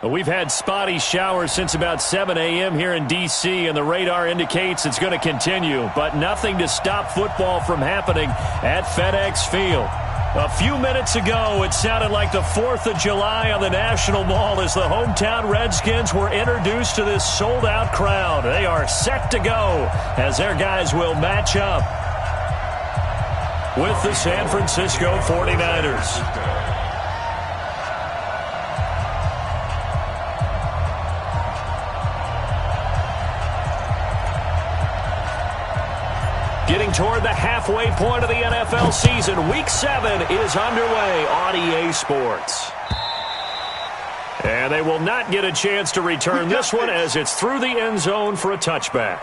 We've had spotty showers since about 7 a.m. here in D.C., and the radar indicates it's going to continue, but nothing to stop football from happening at FedEx Field. A few minutes ago, it sounded like the 4th of July on the National Mall as the hometown Redskins were introduced to this sold-out crowd. They are set to go as their guys will match up with the San Francisco 49ers. Getting toward the halfway point of the NFL season, Week 7 is underway on EA Sports. And they will not get a chance to return this one as it's through the end zone for a touchback.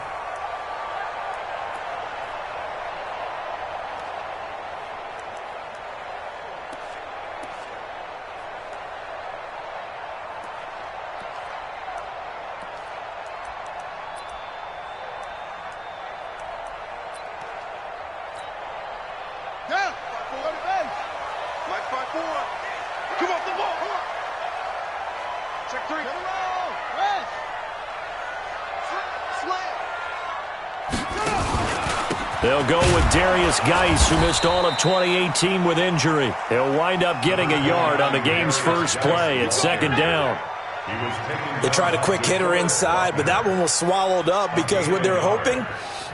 They'll go with Darius Geis, who missed all of 2018 with injury. He'll wind up getting a yard on the game's first play at second down. They tried a quick hitter inside, but that one was swallowed up because what they're hoping,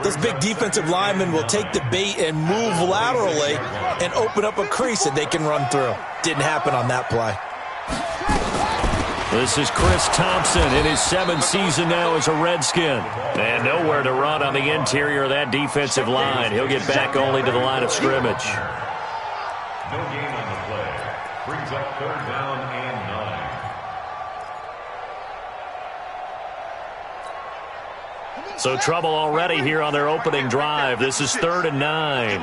those big defensive linemen will take the bait and move laterally and open up a crease that they can run through. Didn't happen on that play. This is Chris Thompson in his 7th season now as a Redskin. And nowhere to run on the interior of that defensive line. He'll get back only to the line of scrimmage. No gain on the play. Brings up 3rd down and 9. So trouble already here on their opening drive. This is 3rd and 9.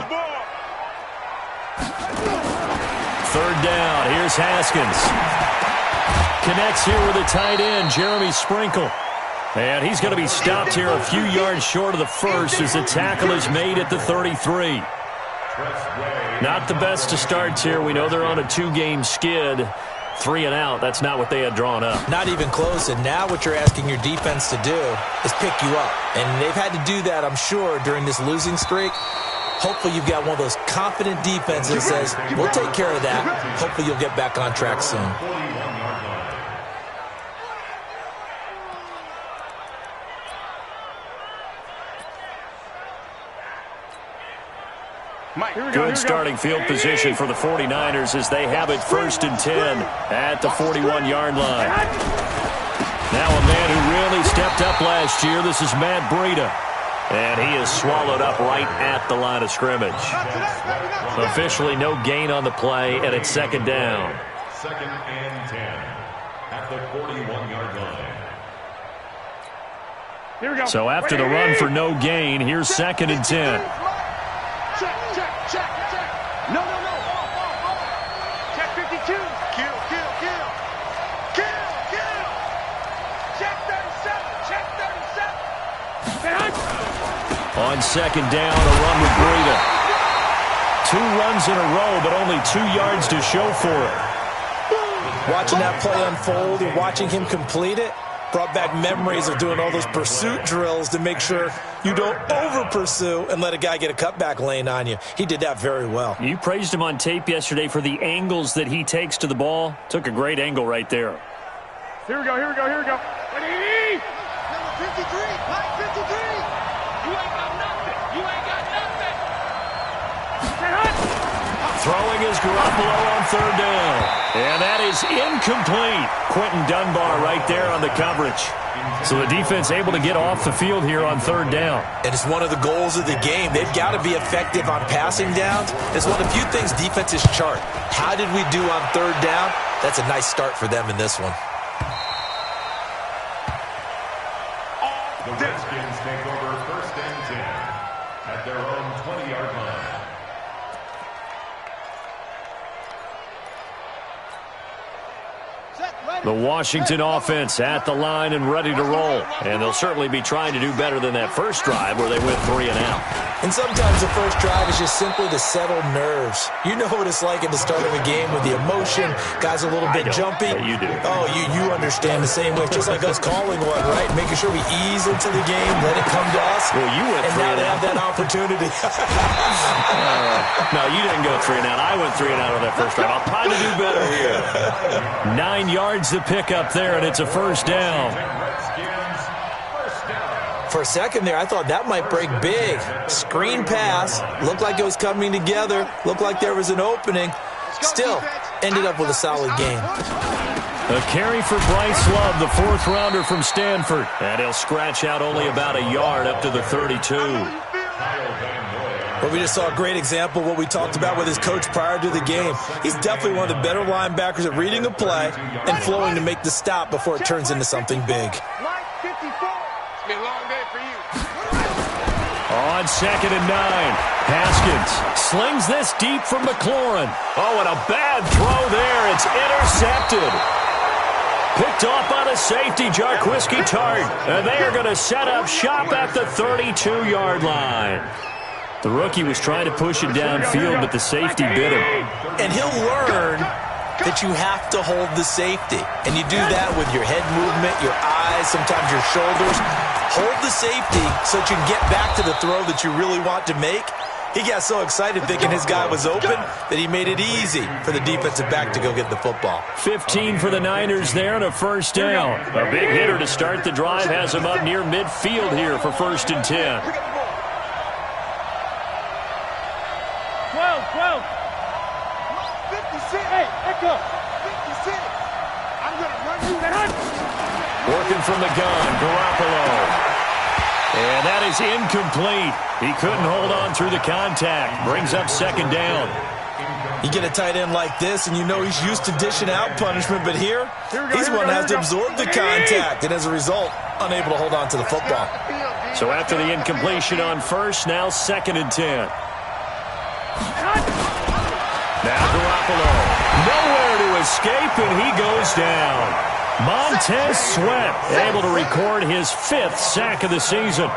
3rd down. Here's Haskins. Connects here with a tight end, Jeremy Sprinkle. And he's going to be stopped here a few yards short of the first as the tackle is made at the 33. Not the best of starts here. We know they're on a 2-game skid. 3 and out. That's not what they had drawn up. Not even close. And now what you're asking your defense to do is pick you up. And they've had to do that, I'm sure, during this losing streak. Hopefully you've got one of those confident defenses that says, we'll take care of that. Hopefully you'll get back on track soon. Good starting field position for the 49ers as they have it 1st and 10 at the 41-yard line. Now a man who really stepped up last year. This is Matt Breida. And he is swallowed up right at the line of scrimmage. Officially no gain on the play, and it's 2nd down. 2nd and 10 at the 41-yard line. So after the run for no gain, here's 2nd and 10. Check. No. Check 52. Kill. Check 37. On 2nd down, a run with Breida. 2 runs in a row, but only 2 yards to show for it. Watching that play unfold and watching him complete it brought back memories of doing all those pursuit drills to make sure you don't over-pursue and let a guy get a cutback lane on you. He did that very well. You praised him on tape yesterday for the angles that he takes to the ball. Took a great angle right there. Here we go. Ready? Number 53, line 53. You ain't got nothing. Throwing is Garoppolo on 3rd down. And that is incomplete. Quentin Dunbar right there on the coverage. So the defense able to get off the field here on 3rd down. And it's one of the goals of the game. They've got to be effective on passing downs. It's one of the few things defenses chart. How did we do on 3rd down? That's a nice start for them in this one. The Redskins take over 1st and 10 at their own 20-yard line. Set, right. The Washington offense at the line and ready to roll. And they'll certainly be trying to do better than that first drive where they went 3 and out. And sometimes the first drive is just simply to settle nerves. You know what it's like at the start of a game with the emotion. Guys a little bit jumpy. Yeah, you do. Oh, you understand the same way. Just like us calling one, right? Making sure we ease into the game, let it come to us. Well, you went and 3 now and they out. have that opportunity. No, you didn't go 3 and out. I went 3 and out on that first drive. I'll try to do better here. 9 yards to pick up there, and it's a first down. For a second there, I thought that might break big. Screen pass. Looked like it was coming together. Looked like there was an opening. Still, ended up with a solid game. A carry for Bryce Love, the fourth-rounder from Stanford. And he'll scratch out only about a yard up to the 32. Well, we just saw a great example of what we talked about with his coach prior to the game. He's definitely one of the better linebackers at reading a play and flowing to make the stop before it turns into something big. On 2nd and 9, Haskins slings this deep from McLaurin. Oh, and a bad throw there. It's intercepted. Picked off by the safety, Jarquiski Tart. And they are going to set up shop at the 32-yard line. The rookie was trying to push it downfield, but the safety bit him. And he'll learn that you have to hold the safety. And you do that with your head movement, your eyes, sometimes your shoulders. Hold the safety so that you can get back to the throw that you really want to make. He got so excited thinking his guy was open that he made it easy for the defensive back to go get the football. 15 for the Niners there and a first down. A big hitter to start the drive has him up near midfield here for 1st and 10. 12. 56. Hey, echo. 56. I'm going to run you that. Working from the gun, Garoppolo. And that is incomplete. He couldn't hold on through the contact. Brings up 2nd down. You get a tight end like this, and you know he's used to dishing out punishment, but he's the one that has to absorb the contact, and as a result, unable to hold on to the football. So after the incompletion on first, now 2nd and 10. Now Garoppolo. Nowhere to escape, and he goes down. Montez Sweat able to record his 5th sack of the season.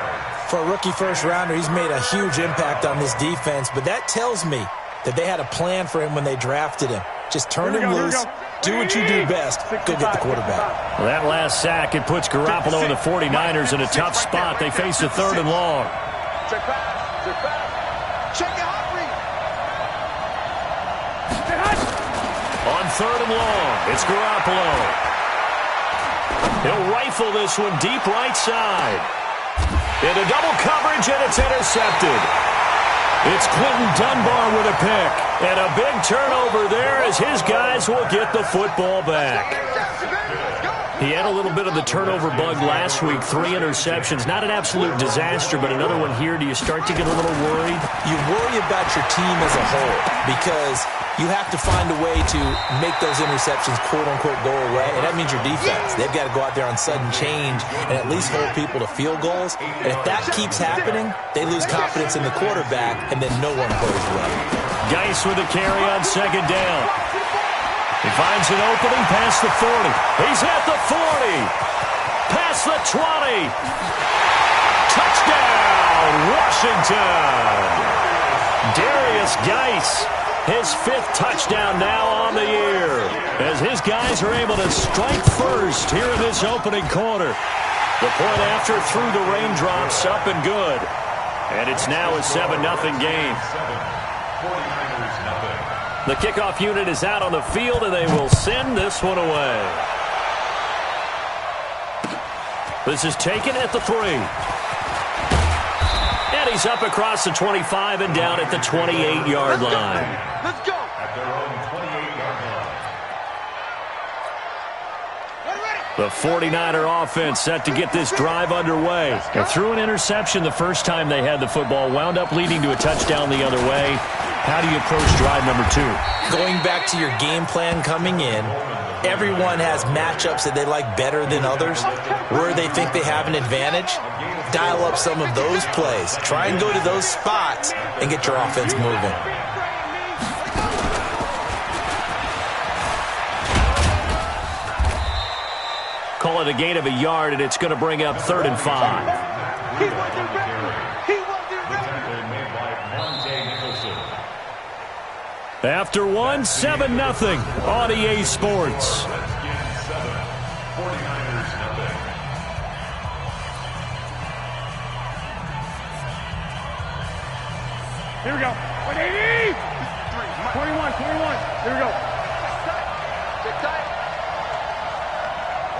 For a rookie first-rounder, he's made a huge impact on this defense, but that tells me that they had a plan for him when they drafted him. Just turn him loose, do what you do best, go get the quarterback. Well, that last sack, it puts Garoppolo and the 49ers in a tough spot. They face a 3rd and long. Check back. Check it out, read. On 3rd and long, it's Garoppolo. He'll rifle this one deep right side. Into double coverage, and it's intercepted. It's Quentin Dunbar with a pick. And a big turnover there as his guys will get the football back. He had a little bit of the turnover bug last week, 3 interceptions. Not an absolute disaster, but another one here. Do you start to get a little worried? You worry about your team as a whole because you have to find a way to make those interceptions, quote-unquote, go away. And that means your defense. They've got to go out there on sudden change and at least hold people to field goals. And if that keeps happening, they lose confidence in the quarterback, and then no one plays well. Geis with a carry on 2nd down. He finds an opening past the 40. He's at the 40. Past the 20. Touchdown, Washington. Darius Geis, his 5th touchdown now on the year, as his guys are able to strike first here in this opening quarter. The point after through the raindrops, up and good. And it's now a 7-0 game. The kickoff unit is out on the field, and they will send this one away. This is taken at the 3. And he's up across the 25 and down at the 28-yard line. Let's go. At their own 28-yard line. The 49er offense set to get this drive underway. They threw an interception the first time they had the football, wound up leading to a touchdown the other way. How do you approach drive number 2? Going back to your game plan coming in, everyone has matchups that they like better than others. Where they think they have an advantage, dial up some of those plays. Try and go to those spots and get your offense moving. Call it a gain of a yard, and it's going to bring up 3rd and 5. He wasn't ready. He wasn't ready. After one, 7-0 on EA Sports. Here we go. 180. 21. Here we go. Get tight.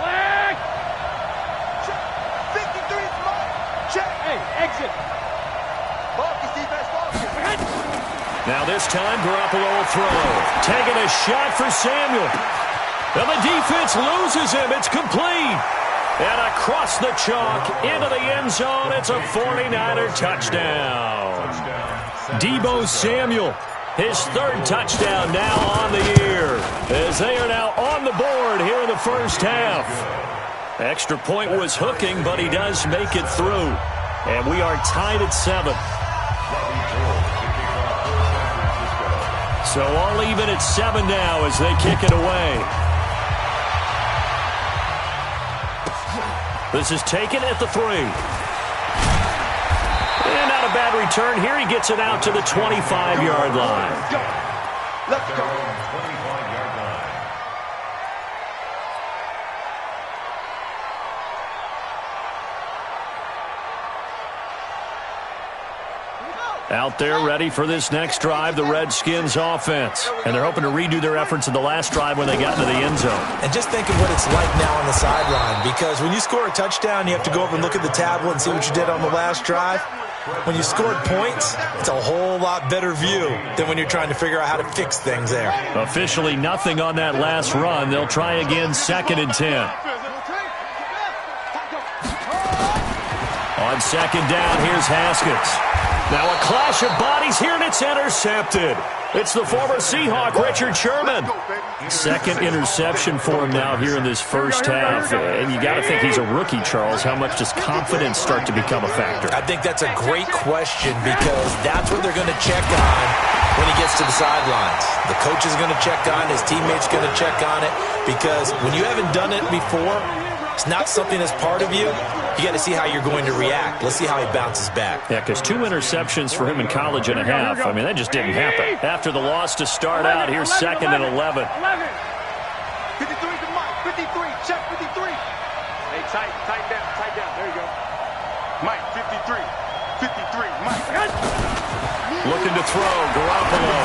Leg. Check. 53 is mine. Check. Hey, exit. Focus, defense, focus. Now this time, Garoppolo will throw. Taking a shot for Samuel. And the defense loses him. It's complete. And across the chalk into the end zone. It's a 49er touchdown. Deebo Samuel, his 3rd touchdown now on the year, as they are now on the board here in the first half. Extra point was hooking, but he does make it through. And we are tied at 7. So all even at 7 now as they kick it away. This is taken at the 3. And not a bad return here. He gets it out to the 25-yard line. Let's go. 25-yard line. Out there ready for this next drive, the Redskins offense. And they're hoping to redo their efforts in the last drive when they got into the end zone. And just think of what it's like now on the sideline, because when you score a touchdown, you have to go over and look at the tablet and see what you did on the last drive. When you scored points, it's a whole lot better view than when you're trying to figure out how to fix things there. Officially nothing on that last run. They'll try again, 2nd and 10. On 2nd down, here's Haskins. Now a clash of bodies here, and it's intercepted. It's the former Seahawk, Richard Sherman. 2nd interception for him now here in this first half. And you got to think he's a rookie, Charles. How much does confidence start to become a factor? I think that's a great question, because that's what they're going to check on when he gets to the sidelines. The coach is going to check on it. His teammates going to check on it, because when you haven't done it before, it's not something that's part of you. You got to see how you're going to react. Let's see how he bounces back. Yeah, because 2 interceptions for him in college and a half. I mean, that just didn't happen. After the loss to start out, here's 2nd and 11. 53 to Mike. 53. Check 53. Hey, tight down. There you go. Mike, 53. 53. Mike. Looking to throw, Garoppolo.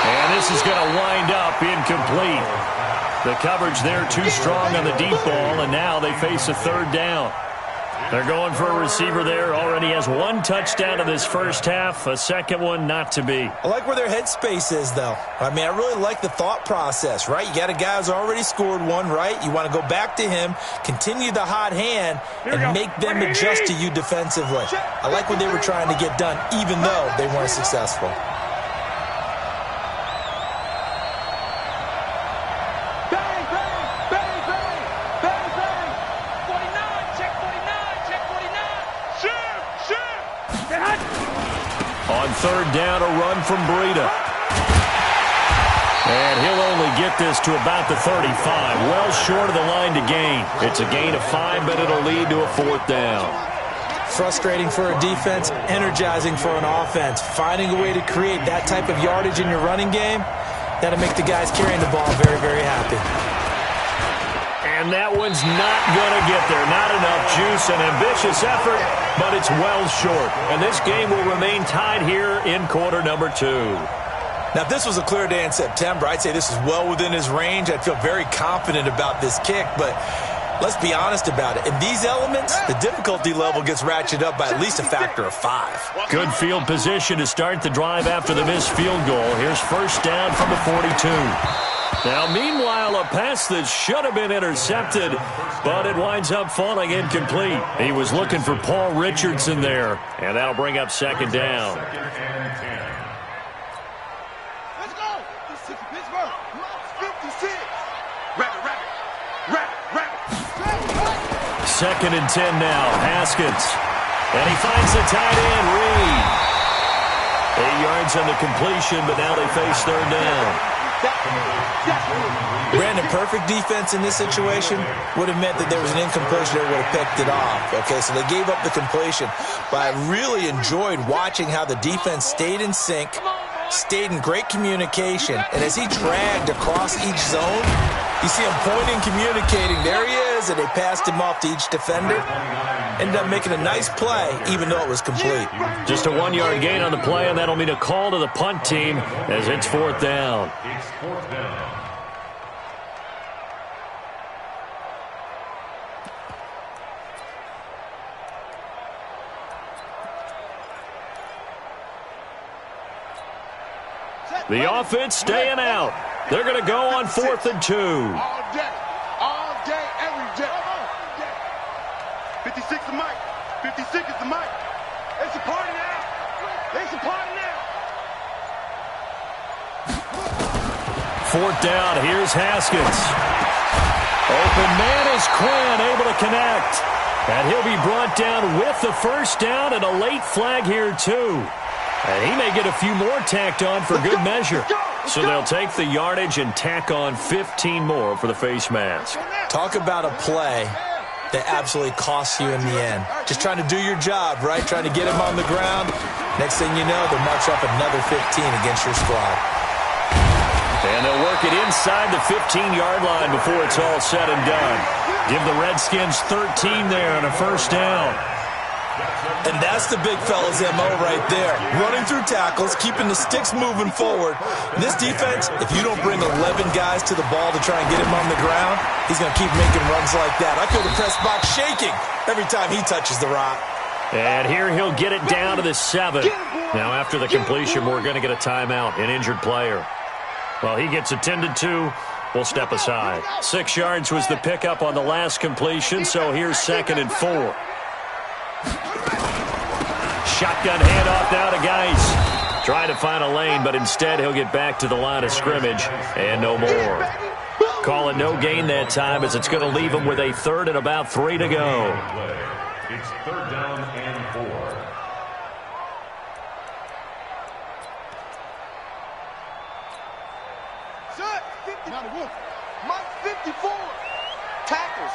And this is going to wind up incomplete. The coverage there too strong on the deep ball, and now they face a 3rd down. They're going for a receiver there. Already has 1 touchdown in this first half, a 2nd one not to be. I like where their headspace is, though. I mean, I really like the thought process, right? You got a guy who's already scored 1, right? You want to go back to him, continue the hot hand, and make them adjust to you defensively. I like what they were trying to get done, even though they weren't successful. On 3rd down, a run from Breida. And he'll only get this to about the 35. Well short of the line to gain. It's a gain of 5, but it'll lead to a 4th down. Frustrating for a defense, energizing for an offense. Finding a way to create that type of yardage in your running game, that'll make the guys carrying the ball very, very happy. And that one's not going to get there. Not enough juice, an ambitious effort, but it's well short. And this game will remain tied here in quarter number 2. Now, if this was a clear day in September, I'd say this is well within his range. I'd feel very confident about this kick, but let's be honest about it. In these elements, the difficulty level gets ratcheted up by at least a factor of 5. Good field position to start the drive after the missed field goal. Here's 1st down from the 42. Now, meanwhile, a pass that should have been intercepted, but it winds up falling incomplete. He was looking for Paul Richardson there, and that'll bring up 2nd down. Let's go. Pittsburgh. 56. Rabbit. 2nd and 10 now. Haskins. And he finds the tight end, Reed. 8 yards on the completion, but now they face 3rd down. Brandon, perfect defense in this situation would have meant that there was an incompletion that would have picked it off. Okay, so they gave up the completion. But I really enjoyed watching how the defense stayed in sync, stayed in great communication, and as he dragged across each zone, you see him pointing, communicating. There he is, and they passed him off to each defender. Ended up making a nice play, even though it was complete. Just a 1-yard gain on the play, and that'll mean a call to the punt team as it's 4th down. It's 4th down. The offense staying out. They're going to go on 4th and 2. All day, every day. 56 is Mike. 56 is the Mike. It's a party now. It's a party now. 4th down. Here's Haskins. Open man is Quinn, able to connect. And he'll be brought down with the first down and a late flag here, too. And he may get a few more tacked on for good measure. So they'll take the yardage and tack on 15 more for the face mask. Talk about a play that absolutely costs you in the end. Just trying to do your job, right? Trying to get him on the ground. Next thing you know, they'll march off another 15 against your squad. And they'll work it inside the 15-yard line before it's all said and done. Give the Redskins 13 there on a first down. And that's the big fella's MO right there. Running through tackles, keeping the sticks moving forward. This defense, if you don't bring 11 guys to the ball to try and get him on the ground, he's going to keep making runs like that. I feel the press box shaking every time he touches the rock. And here he'll get it down to the 7. Now after the completion, we're going to get a timeout, an injured player. Well, he gets attended to. We'll step aside. 6 yards was the pickup on the last completion, so here's 2nd and 4. Shotgun handoff now to Geis. Trying to find a lane, but instead he'll get back to the line of scrimmage and no more. Call it no gain that time as it's going to leave him with a 3rd and about 3 to go. It's 3rd down and 4. Mike 54. Tackle.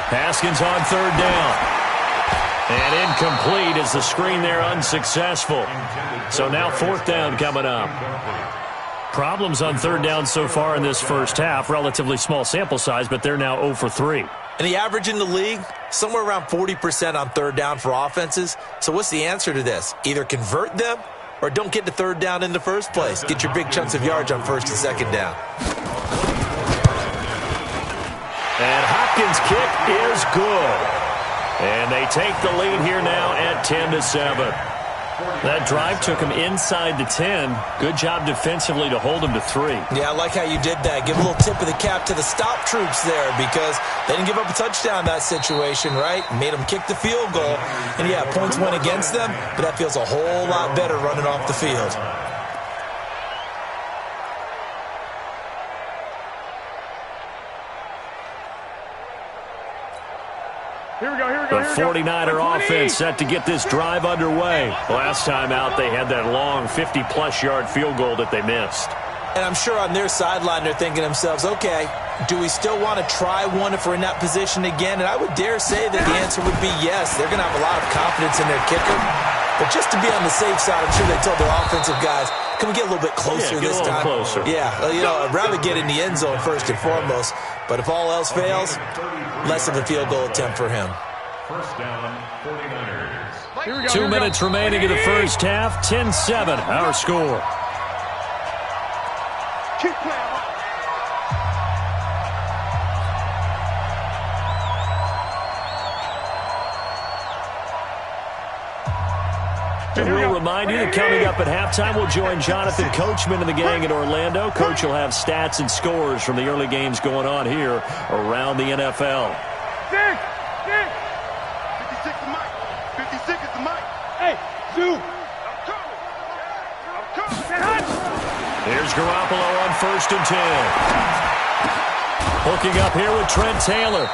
Haskins on 3rd down. And incomplete as the screen there unsuccessful. So now 4th down coming up. Problems on 3rd down so far in this first half. Relatively small sample size, but they're now 0 for 3. And the average in the league, somewhere around 40% on 3rd down for offenses. So what's the answer to this? Either convert them or don't get to 3rd down in the first place. Get your big chunks of yards on 1st and 2nd down. And Hopkins' kick is good. And they take the lead here now at 10-7. That drive took him inside the 10. Good job defensively to hold him to 3. Yeah, I like how you did that. Give a little tip of the cap to the stop troops there because they didn't give up a touchdown in that situation, right? Made them kick the field goal. And, yeah, points went against them, but that feels a whole lot better running off the field. Here we go. The 49er offense set to get this drive underway. Last time out, they had that long 50-plus yard field goal that they missed. And I'm sure on their sideline they're thinking to themselves, okay, do we still want to try one if we're in that position again? And I would dare say that the answer would be yes. They're going to have a lot of confidence in their kicker. But just to be on the safe side, I'm sure they told their offensive guys, can we get a little bit closer this time? Closer. Yeah, I'd rather get in the end zone first and foremost. But if all else fails, less of a field goal attempt for him. First down, 49ers. 2 minutes remaining in the first half. 10-7, our score. Keep playing. And we'll remind you that coming up at halftime, we'll join Jonathan Coachman and the gang in Orlando. Coach will have stats and scores from the early games going on here around the NFL. 56 is Mike. 56 is the Mike. Hey, Zoo. I'm coming. Here's Garoppolo on 1st and 10. Hooking up here with Trent Taylor.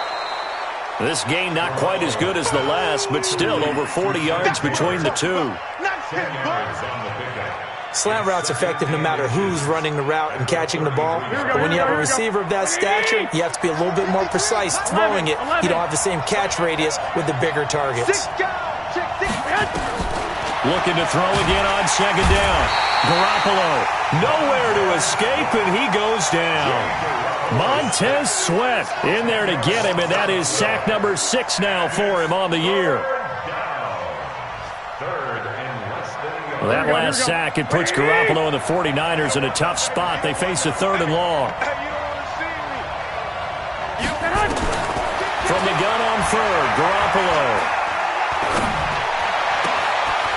This game not quite as good as the last, but still over 40 yards between the two. Slant route's effective no matter who's running the route and catching the ball. But when you have a receiver of that stature, you have to be a little bit more precise throwing it. You don't have the same catch radius with the bigger targets. Looking to throw again on second down. Garoppolo nowhere to escape, and he goes down. Montez Sweat in there to get him, and that is sack number 6 now for him on the year. Well, that last sack, it puts Garoppolo and the 49ers in a tough spot. They face a 3rd and long. From the gun on 3rd, Garoppolo.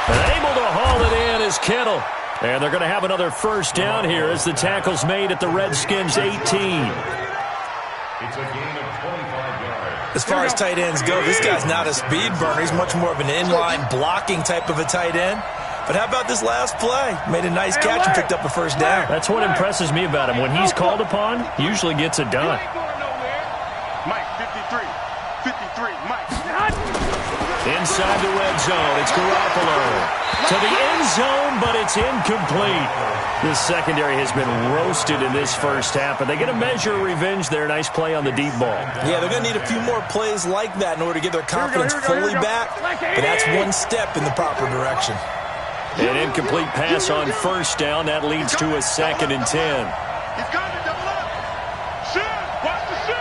And able to haul it in is Kittle. And they're going to have another first down here as the tackle's made at the Redskins' 18. It's a gain of 25 yards. As far as tight ends go, this guy's not a speed burner. He's much more of an inline blocking type of a tight end. But how about this last play? Made a nice catch and picked up a first down. That's what impresses me about him. When he's called upon, he usually gets it done. Mike, 53. 53, Mike. Inside the red zone, it's Garoppolo. To the end zone, but it's incomplete. This secondary has been roasted in this first half, and they get a measure of revenge there. Nice play on the deep ball. Yeah, they're going to need a few more plays like that in order to get their confidence fully back. But that's one step in the proper direction. An incomplete pass on first down. That leads to a 2nd and 10. He's got to double up. Shoot. Watch the shoot.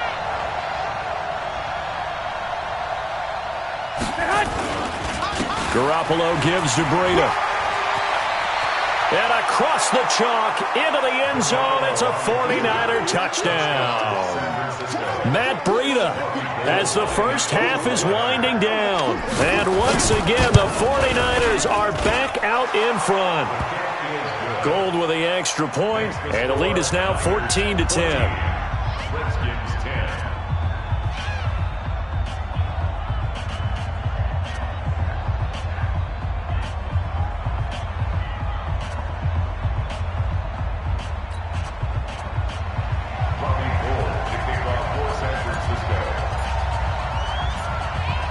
Garoppolo gives to Breida. And across the chalk into the end zone. It's a 49er touchdown. Matt Breida as the first half is winding down. And once again, the 49ers are back out in front. Gold with the extra point, and the lead is now 14-10. Redskins 10.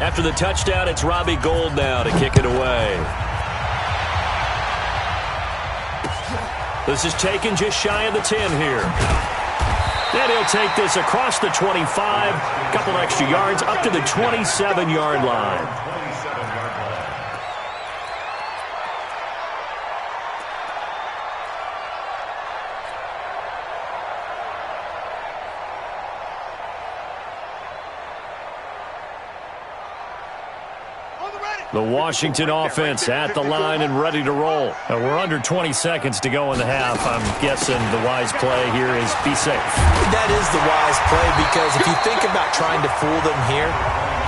After the touchdown, it's Robbie Gould now to kick it away. This is taken just shy of the 10 here. And he'll take this across the 25, a couple extra yards, up to the 27-yard line. The Washington offense at the line and ready to roll. We're under 20 seconds to go in the half. I'm guessing the wise play here is be safe. That is the wise play, because if you think about trying to fool them here,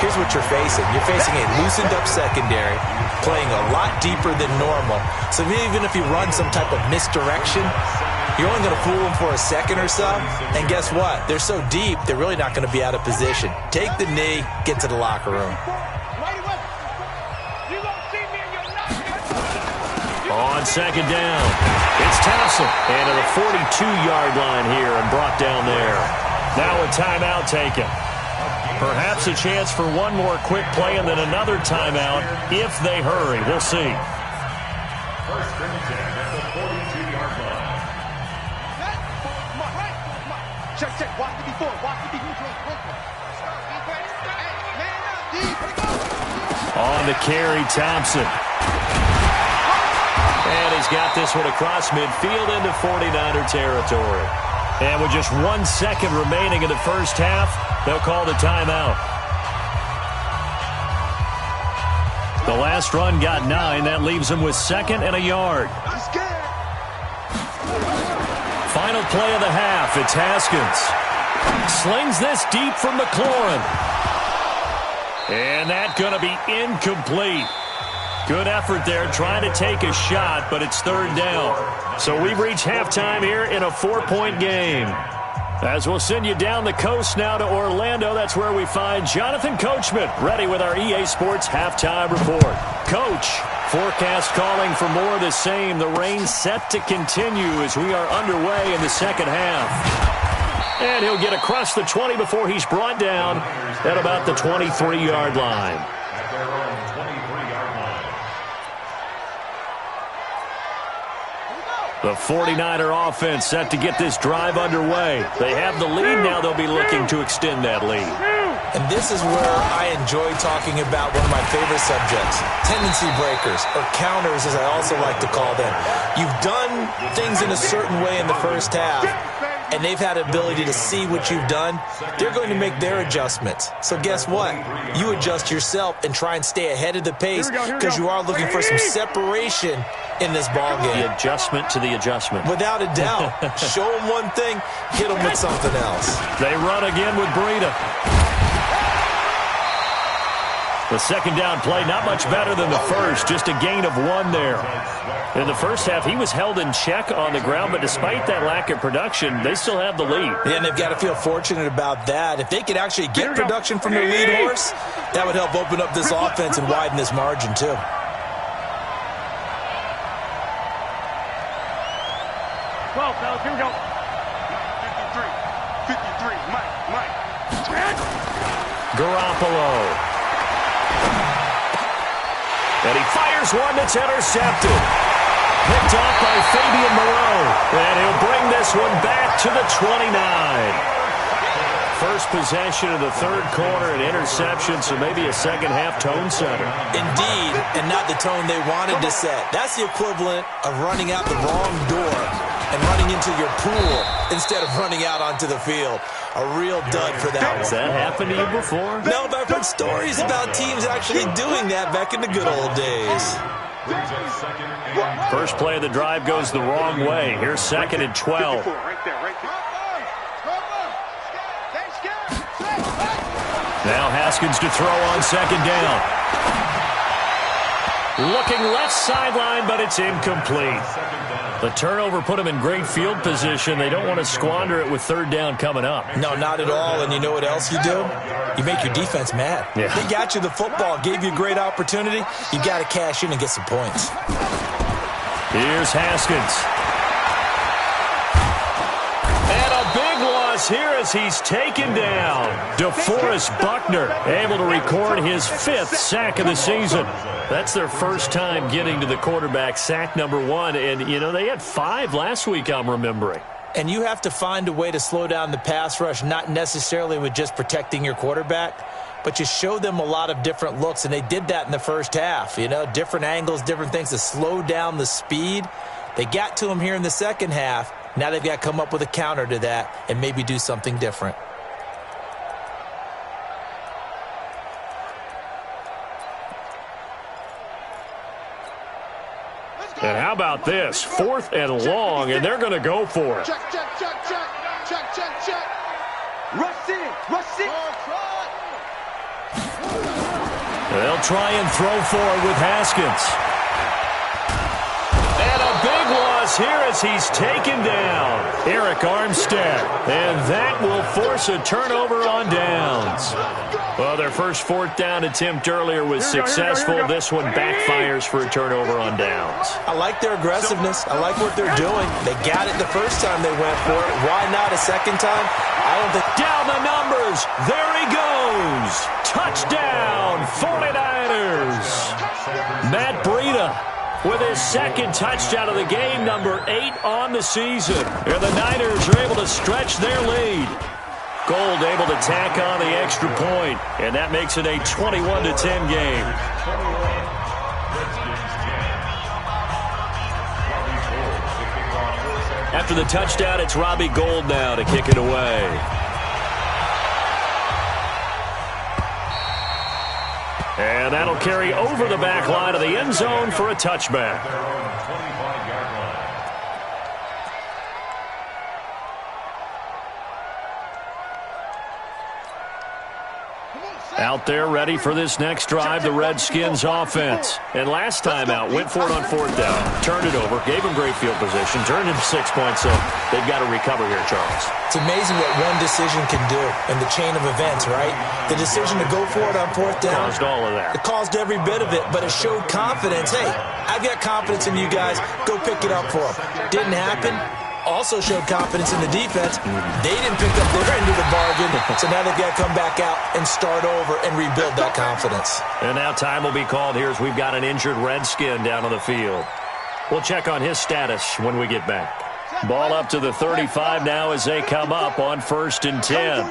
here's what you're facing. You're facing a loosened up secondary, playing a lot deeper than normal. So even if you run some type of misdirection, you're only going to fool them for a second or so. And guess what? They're so deep, they're really not going to be out of position. Take the knee, get to the locker room. On second down, it's Towson. And to the 42-yard line here and brought down there. Now a timeout taken. Perhaps a chance for one more quick play and then another timeout if they hurry. We'll see. First and 10 at the 42-yard line. Check. Watch the before. Watch the before. On the carry, Thompson. And he's got this one across midfield into 49er territory. And with just 1 second remaining in the first half, they'll call the timeout. The last run got 9. That leaves them with 2nd and a yard. Final play of the half. It's Haskins. Slings this deep from McLaurin. And that's going to be incomplete. Good effort there trying to take a shot, but it's 3rd down. So we've reached halftime here in a 4-point game. As we'll send you down the coast now to Orlando, that's where we find Jonathan Coachman, ready with our EA Sports halftime report. Coach, forecast calling for more of the same. The rain set to continue as we are underway in the second half. And he'll get across the 20 before he's brought down at about the 23-yard line. At their own 23-yard line. The 49er offense set to get this drive underway. They have the lead now. They'll be looking to extend that lead. And this is where I enjoy talking about one of my favorite subjects, tendency breakers, or counters as I also like to call them. You've done things in a certain way in the first half, and they've had the ability to see what you've done. They're going to make their adjustments. So guess what? You adjust yourself and try and stay ahead of the pace because you are looking for some separation in this ball game. The adjustment to the adjustment. Without a doubt. Show them one thing, hit them with something else. They run again with Breida. The second down play, not much better than the first, just a gain of 1 there. In the first half, he was held in check on the ground, but despite that lack of production, they still have the lead. Yeah, and they've got to feel fortunate about that. If they could actually get production from their lead horse, that would help open up this offense and widen this margin, too. Well, fellas, here we go. 53, Mike. Garoppolo. And he fires one that's intercepted. Picked off by Fabian Moreau. And he'll bring this one back to the 29. First possession of the third quarter, an interception, so maybe a second-half tone setter. Indeed, and not the tone they wanted to set. That's the equivalent of running out the wrong door and running into your pool instead of running out onto the field. A real dud for that one. Has that happened to you before? No, but I've heard stories about teams actually doing that back in the good old days. First play of the drive goes the wrong way. Here's 2nd and 12. Right there. Now Haskins to throw on 2nd down. Looking left sideline, but it's incomplete. The turnover put them in great field position. They don't want to squander it with 3rd down coming up. No, not at all. And you know what else you do? You make your defense mad. Yeah. They got you the football, gave you a great opportunity. You got to cash in and get some points. Here's Haskins. And a big loss here as he's taken down. DeForest Buckner able to record his 5th sack of the season. That's their first time getting to the quarterback, sack number 1. And, you know, they had 5 last week, I'm remembering. And you have to find a way to slow down the pass rush, not necessarily with just protecting your quarterback, but you show them a lot of different looks, and they did that in the first half. You know, different angles, different things to slow down the speed. They got to him here in the second half. Now they've got to come up with a counter to that and maybe do something different. And how about this? 4th and long, and they're going to go for it. Check. Rush in. They'll try and throw for it with Haskins. And a big loss here as he's taken down. Eric Armstead. And that will force a turnover on downs. Well, their first 4th down attempt earlier was successful. This one backfires for a turnover on downs. I like their aggressiveness. I like what they're doing. They got it the first time they went for it. Why not a second time? I don't think. Down the numbers. There he goes. Touchdown, 49ers. Matt Breida with his 2nd touchdown of the game, number 8 on the season. And the Niners are able to stretch their lead. Gold able to tack on the extra point, and that makes it a 21-10 game. After the touchdown, it's Robbie Gould now to kick it away. And that'll carry over the back line of the end zone for a touchback. Out there ready for this next drive, the Redskins offense. And last time out, went for it on 4th down, turned it over, gave them great field position, turned into 6 points, so they've got to recover here, Charles. It's amazing what one decision can do in the chain of events, right? The decision to go for it on 4th down. Caused all of that. It caused every bit of it, but it showed confidence. Hey, I've got confidence in you guys. Go pick it up for them. Didn't happen. Also showed confidence in the defense. They didn't pick up their end of the bargain, so now they've got to come back out and start over and rebuild that confidence. And now time will be called here as we've got an injured Redskin down on the field. We'll check on his status when we get back. Ball up to the 35 now as they come up on 1st and 10.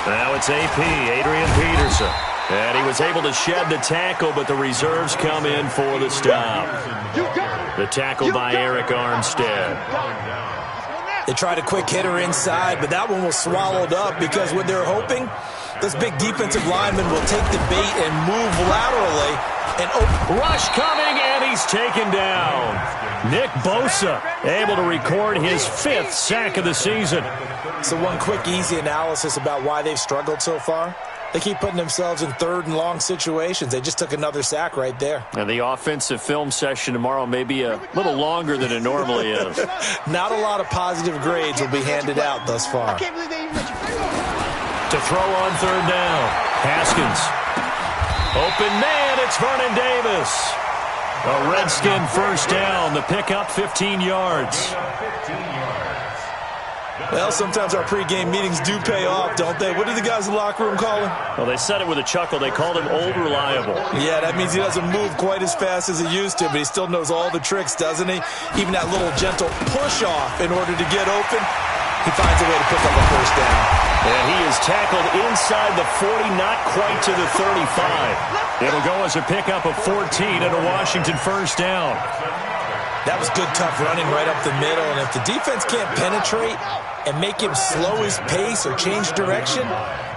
Now it's AP, Adrian Peterson. And he was able to shed the tackle, but the reserves come in for the stop. The tackle by Eric Armstead. They tried a quick hitter inside, but that one was swallowed up because what they're hoping, this big defensive lineman will take the bait and move laterally. Rush coming, and he's taken down. Nick Bosa able to record his 5th sack of the season. So one quick, easy analysis about why they've struggled so far. They keep putting themselves in 3rd and long situations. They just took another sack right there. And the offensive film session tomorrow may be a little longer than it normally is. Not a lot of positive grades will be handed out thus far. To throw on 3rd down. Haskins. Open man, it's Vernon Davis. A Redskin 1st down. The pickup 15 yards. Well, sometimes our pregame meetings do pay off, don't they? What do the guys in the locker room call him? Well, they said it with a chuckle. They called him Old Reliable. Yeah, that means he doesn't move quite as fast as he used to, but he still knows all the tricks, doesn't he? Even that little gentle push-off in order to get open, he finds a way to pick up a 1st down. And he is tackled inside the 40, not quite to the 35. It'll go as a pickup of 14 and a Washington 1st down. That was good, tough running right up the middle, and if the defense can't penetrate and make him slow his pace or change direction,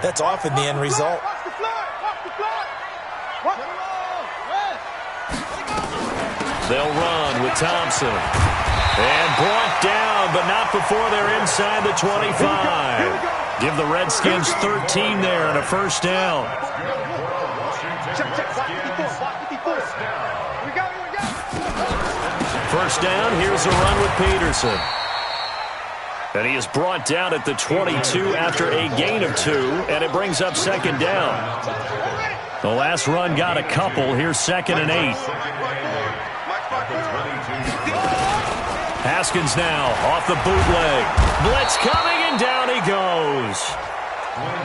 that's often the end result. They'll run with Thompson. And brought down, but not before they're inside the 25. Give the Redskins 13 there and a 1st down. First down, here's a run with Peterson. And he is brought down at the 22 after a gain of 2, and it brings up 2nd down. The last run got a couple. Here's 2nd and 8. Haskins now off the bootleg. Blitz coming, and down he goes.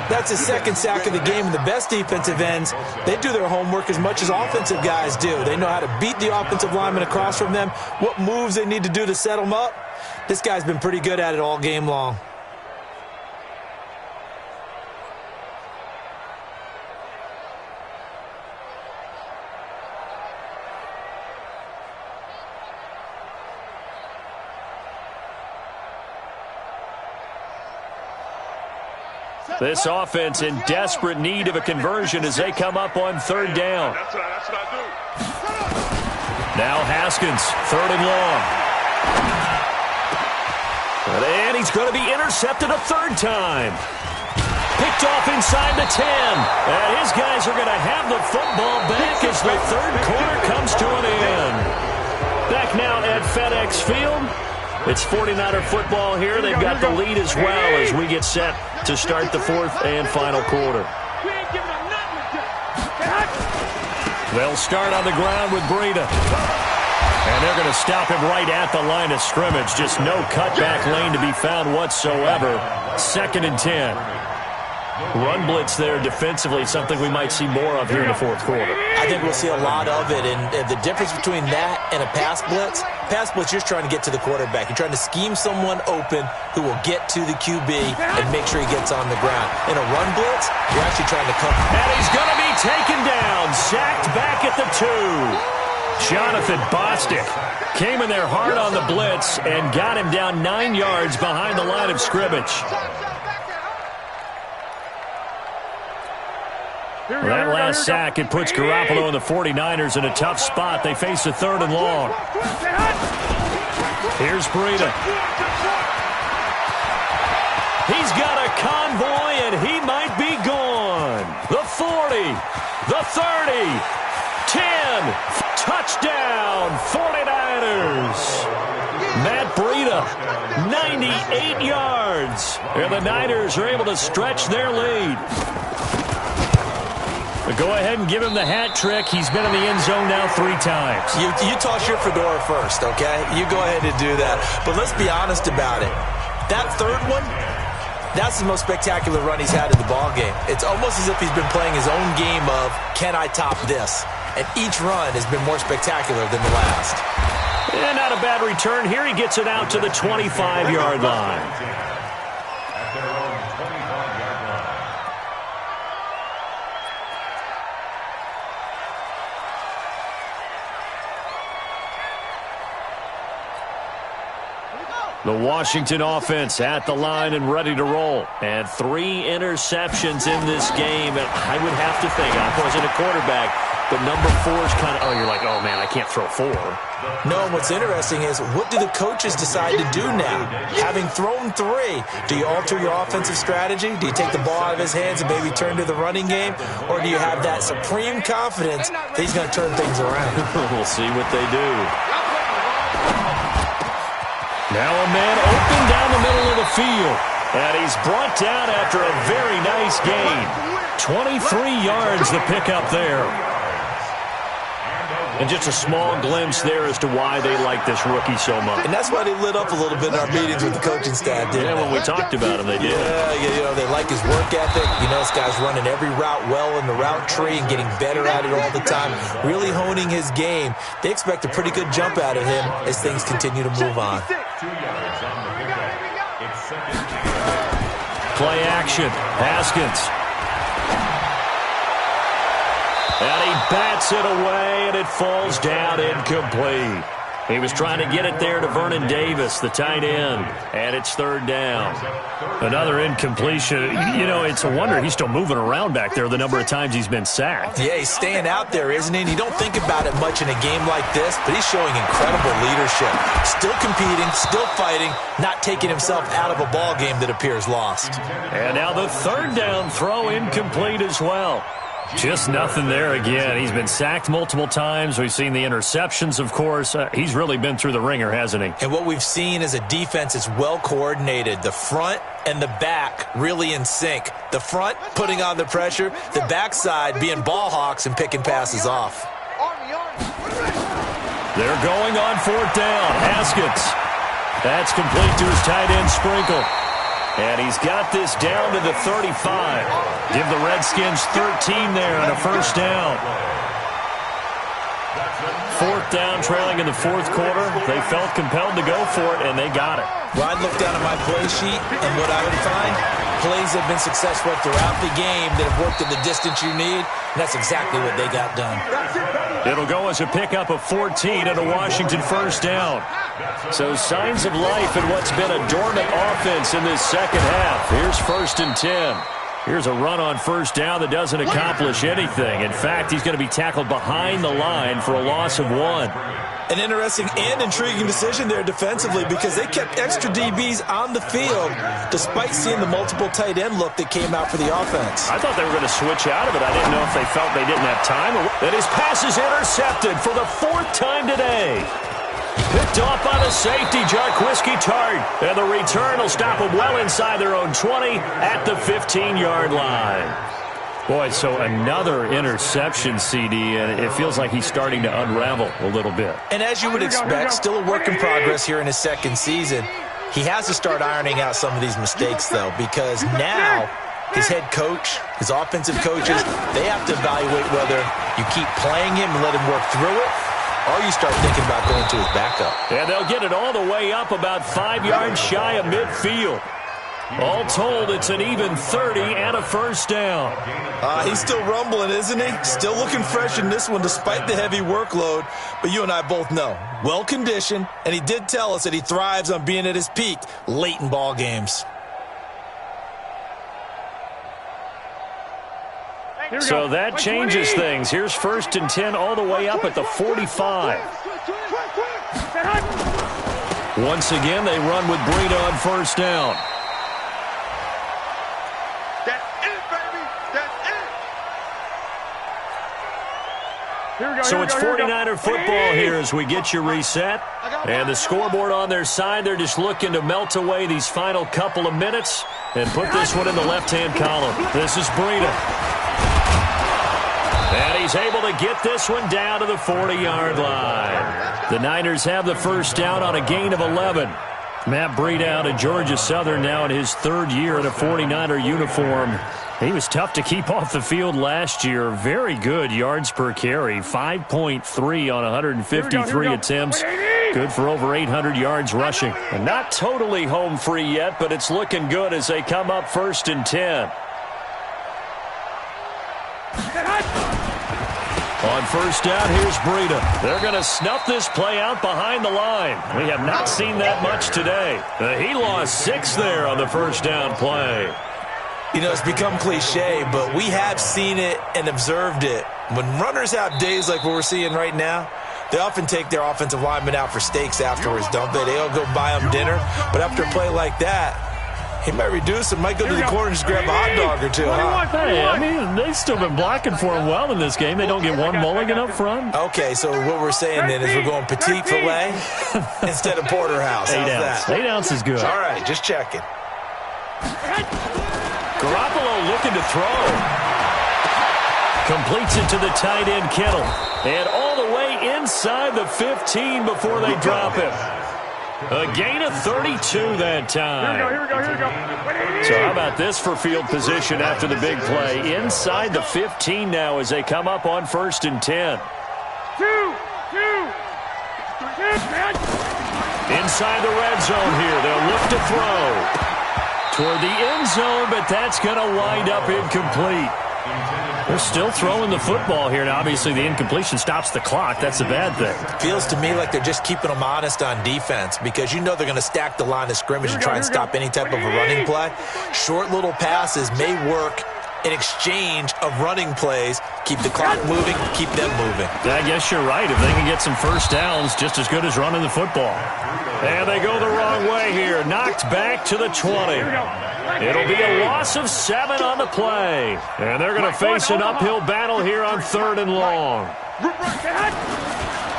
That's his 2nd sack of the game, and the best defensive ends, they do their homework as much as offensive guys do. They know how to beat the offensive lineman across from them, what moves they need to do to set them up. This guy's been pretty good at it all game long. This offense in desperate need of a conversion as they come up on 3rd down. That's what I do. Now Haskins, 3rd and long. And he's going to be intercepted a 3rd time. Picked off inside the 10. And his guys are going to have the football back as the 3rd quarter comes to an end. Back now at FedEx Field. It's 49er football here. They've got the lead as well as we get set to start the 4th and final quarter. They'll start on the ground with Breida. And they're going to stop him right at the line of scrimmage. Just no cutback lane to be found whatsoever. 2nd and 10. Run blitz there defensively, something we might see more of here in the 4th quarter. I think we'll see a lot of it, and the difference between that and a pass blitz, you're trying to get to the quarterback. You're trying to scheme someone open who will get to the QB and make sure he gets on the ground. In a run blitz, you're actually trying to cover. And he's going to be taken down, sacked back at the 2. Jonathan Bostic came in there hard on the blitz and got him down 9 yards behind the line of scrimmage. That last sack, it puts Garoppolo and the 49ers in a tough spot. They face a 3rd and long. Here's Breida. He's got a convoy, and he might be gone. The 40, the 30, 10, touchdown, 49ers. Matt Breida, 98 yards. And the Niners are able to stretch their lead. But go ahead and give him the hat trick. He's been in the end zone now 3 times. You toss your fedora first, okay? You go ahead and do that. But let's be honest about it. That 3rd one, that's the most spectacular run he's had in the ballgame. It's almost as if he's been playing his own game of, can I top this? and each run has been more spectacular than the last. And not a bad return here. He gets it out to the 25-yard line. At their own 25-yard line. The Washington offense at the line and ready to roll. And 3 interceptions in this game. And I would have to think, I wasn't a quarterback, but number 4 is kind of, you're like, oh, man, I can't throw 4. No, and what's interesting is, what do the coaches decide to do now? Having thrown 3, do you alter your offensive strategy? Do you take the ball out of his hands and maybe turn to the running game? Or do you have that supreme confidence that he's going to turn things around? We'll see what they do. Now a man open down the middle of the field. And he's brought down after a very nice gain. 23 yards the pickup there. And just a small glimpse there as to why they like this rookie so much. And that's why they lit up a little bit in our meetings with the coaching staff, didn't they? When we talked about him, they did. Yeah, they like his work ethic. This guy's running every route well in the route tree and getting better at it all the time, really honing his game. They expect a pretty good jump out of him as things continue to move on. 2 yards on the pickup. It's second down. Play action. Haskins. And he bats it away, and it falls down incomplete. He was trying to get it there to Vernon Davis, the tight end, and it's 3rd down. Another incompletion. It's a wonder he's still moving around back there the number of times he's been sacked. Yeah, he's staying out there, isn't he? And you don't think about it much in a game like this, but he's showing incredible leadership. Still competing, still fighting, not taking himself out of a ball game that appears lost. And now the 3rd down throw incomplete as well. Just nothing there again. He's been sacked multiple times. We've seen the interceptions, of course. He's really been through the ringer, hasn't he? And what we've seen is a defense that's well coordinated. The front and the back really in sync. The front putting on the pressure, the backside being ball hawks and picking passes off. They're going on 4th down. Haskins. That's complete to his tight end, Sprinkle. And he's got this down to the 35. Give the Redskins 13 there on a 1st down. 4th down, trailing in the 4th quarter. They felt compelled to go for it, and they got it. Well, I'd look down at my play sheet, and what I would find, plays have been successful throughout the game that have worked at the distance you need, and that's exactly what they got done. It'll go as a pickup of 14 and a Washington 1st down. So signs of life in what's been a dormant offense in this second half. Here's 1st and 10. Here's a run on 1st down that doesn't accomplish anything. In fact, he's going to be tackled behind the line for a loss of 1. An interesting and intriguing decision there defensively because they kept extra DBs on the field despite seeing the multiple tight end look that came out for the offense. I thought they were going to switch out of it. I didn't know if they felt they didn't have time. That his pass is intercepted for the 4th time today. Picked off by the safety, Jarquiski Tart. And the return will stop them well inside their own 20 at the 15-yard line. Boy, so another interception, CD, and it feels like he's starting to unravel a little bit. And as you would expect, still a work in progress here in his 2nd season. He has to start ironing out some of these mistakes, though, because now his head coach, his offensive coaches, they have to evaluate whether you keep playing him and let him work through it, or you start thinking about going to his backup. And they'll get it all the way up about 5 yards shy of midfield. All told, it's an even 30 and a 1st down. He's still rumbling, isn't he? Still looking fresh in this one despite the heavy workload. But you and I both know, well-conditioned, and he did tell us that he thrives on being at his peak late in ball games. So that changes things. Here's 1st and 10 all the way up at the 45. Once again, they run with Breida on 1st down. So it's 49er football here as we get you reset. And the scoreboard on their side, they're just looking to melt away these final couple of minutes and put this one in the left-hand column. This is Breida. And he's able to get this one down to the 40-yard line. The Niners have the 1st down on a gain of 11. Matt Breida out of Georgia Southern now in his 3rd year in a 49er uniform. He was tough to keep off the field last year. Very good yards per carry. 5.3 on 153 attempts. Good for over 800 yards rushing. And not totally home free yet, but it's looking good as they come up 1st and 10. On 1st down, here's Breida. They're going to snuff this play out behind the line. We have not seen that much today. He lost 6 there on the 1st down play. You know, it's become cliche, but we have seen it and observed it. When runners have days like what we're seeing right now, they often take their offensive linemen out for steaks afterwards, don't they? They'll go buy them dinner. But after a play like that, he might reduce it, might go to the corner and just grab a hot dog or two, huh? Hey, I mean, they've still been blocking for him well in this game. They don't get one mulligan up front. Okay, so what we're saying then is we're going petite filet instead of porterhouse. How's that? 8 ounce is good. All right, just checking. Garoppolo looking to throw. Completes it to the tight end, Kittle. And all the way inside the 15 before they drop him. A gain of 32 that time. Here we go. So how about this for field position after the big play? Inside the 15 now as they come up on 1st and 10. Inside the red zone here. They'll look to throw toward the end zone, but that's going to wind up incomplete. They're still throwing the football here. Now, obviously, the incompletion stops the clock. That's a bad thing. Feels to me like they're just keeping them honest on defense because you know they're going to stack the line of scrimmage and try and stop any type of a running play. Short little passes may work in exchange of running plays. Keep the clock moving, keep them moving. I guess you're right. If they can get some first downs, just as good as running the football. And they go the wrong way here. Knocked back to the 20. It'll be a loss of 7 on the play. And they're going to face an uphill battle here on 3rd and long.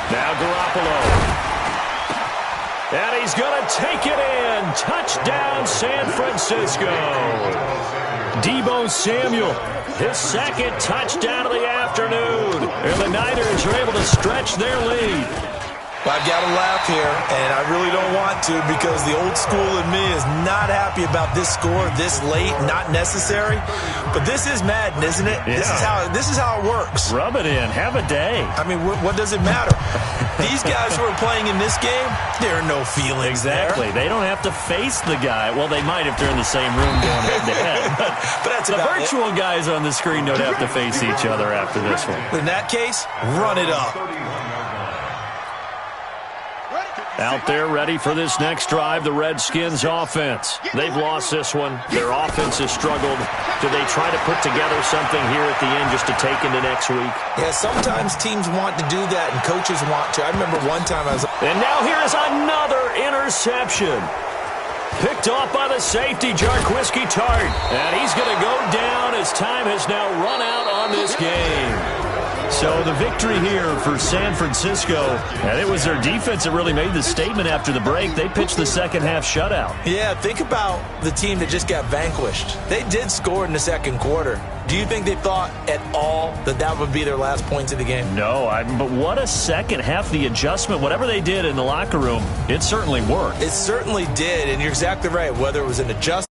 Now Garoppolo. And he's going to take it in. Touchdown, San Francisco. Deebo Samuel, his 2nd touchdown of the afternoon. And the Niners are able to stretch their lead. I've got to laugh here, and I really don't want to because the old school in me is not happy about this score this late, not necessary. But this is Madden, isn't it? Yeah. This is how it works. Rub it in. Have a day. I mean, what does it matter? These guys who are playing in this game, there are no feelings Exactly. there. They don't have to face the guy. Well, they might if they're in the same room going head-to-head. But that's the about virtual guys on the screen don't have to face each other after this one. In that case, run it up. Out there ready for this next drive, the Redskins offense. They've lost this one. Their offense has struggled. Do they try to put together something here at the end just to take into next week? Yeah, sometimes teams want to do that and coaches want to. I remember one time I was... And now here is another interception. Picked off by the safety, Jarquiski Tart. And he's going to go down as time has now run out on this game. So the victory here for San Francisco, and it was their defense that really made the statement after the break. They pitched the second half shutout. Yeah, think about the team that just got vanquished. They did score in the second quarter. Do you think they thought at all that that would be their last points of the game? No, but what a second half. The adjustment, whatever they did in the locker room, it certainly worked. It certainly did, and you're exactly right. Whether it was an adjustment,